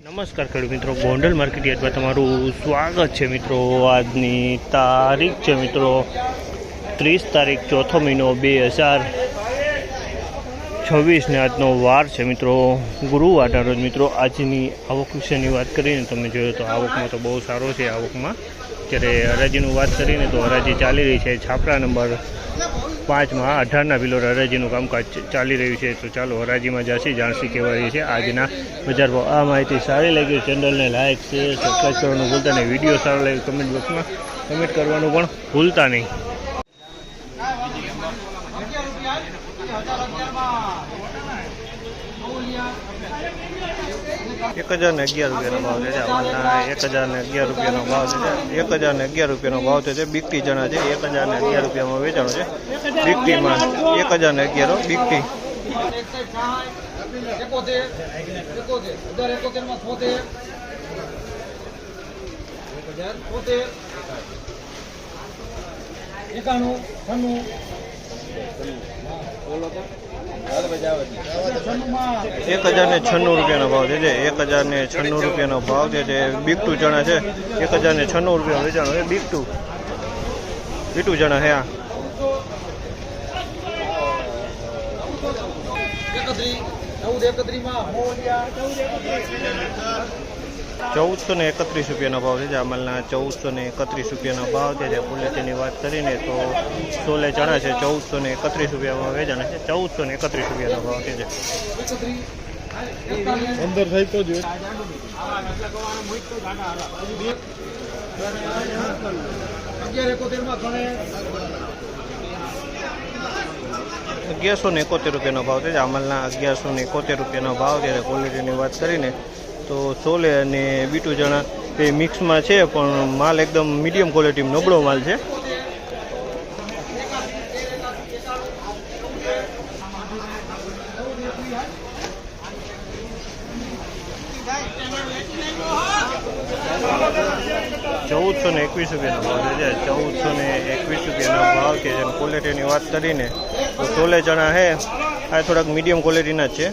નમસ્કાર ખેડૂત મિત્રો, ગોંડલ માર્કેટ યાર્ડમાં તમારું સ્વાગત છે મિત્રો। આજની તારીખ છે મિત્રો 30 તારીખ ચોથો મહિનો 2026 ને આજનો વાર છે મિત્રો ગુરુવારના રોજ। મિત્રો આજની આવક વિશેની વાત કરીને તમે જોયો તો આવકમાં તો બહુ સારો છે। આવકમાં જ્યારે હરાજીનું વાત કરીને તો હરાજી ચાલી રહી છે છાપરા નંબર 5માં 18ના બિલોર હરાજીનું કામકાજ ચાલી રહ્યું છે। તો ચાલો હરાજીમાં જાણસી કેવા રહી છે આજના બજાર ભાવ। આ માહિતી સારી લાગી ચેનલને લાઇક શેર સબસ્ક્રાઈબ કરવાનું ભૂલતા નહીં। વિડીયો સારો લાગે કમેન્ટ બોક્સમાં કમેન્ટ કરવાનું પણ ભૂલતા નહીં। 1011 રૂપિયાનો ભાવ છે। આમાંના 1011 રૂપિયાનો ભાવ છે। 1011 રૂપિયાનો ભાવ છે। બીકટી ચણા છે 1011 રૂપિયામાં વેચાણો છે। બીકટીમાં 1011 બીકટી ₹1096 રૂપિયાનો ભાવ છે। 1096 રૂપિયાનો ભાવ છે। બીકટુ ચણા છે 1096 રૂપિયા વેચાણો છે। બીકટુ ચણા હે 1431 રૂપિયાનો ભાવ છે। જામલના 1431 રૂપિયાનો ભાવ છે। ક્વોલિટીની વાત કરીને તો સોલે ચણા છે 1431 રૂપિયામાં વેચાણા છે। 1431 રૂપિયાનો ભાવ છે। અંદર થઈ તો જોઈએ 1171 રૂપિયાનો ભાવ છે। જામલના 1171 રૂપિયાનો ભાવ છે। ક્વોલિટીની વાત કરીને તો સોલે અને બીટુ ચણા એ મિક્સમાં છે પણ માલ એકદમ મીડિયમ ક્વોલિટી નબળો માલ છે। ₹1421 રૂપિયાનો ભાવ છે। 1421 રૂપિયાનો ભાવ છે। ક્વોલિટીની વાત કરીને તો સોલે ચણા છે આ થોડાક મીડિયમ ક્વોલિટીના જ છે।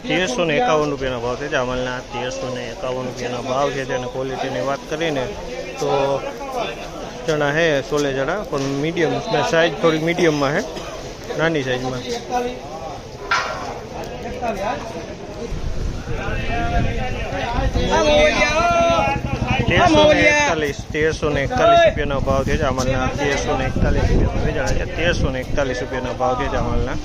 ₹1351 રૂપિયાનો ભાવ છે। જામલના 1351 રૂપિયાનો ભાવ છે। અને ક્વોલિટીની વાત કરીને તો ચણા હે સોલે ચણા પણ મીડિયમ સાઇઝ થોડી મીડિયમમાં છે નાની સાઇઝમાં। 1341 રૂપિયાનો ભાવ છે। જામલના 1341 રૂપિયા વેચાણા છે। 1341 રૂપિયાનો ભાવ છે જામલના।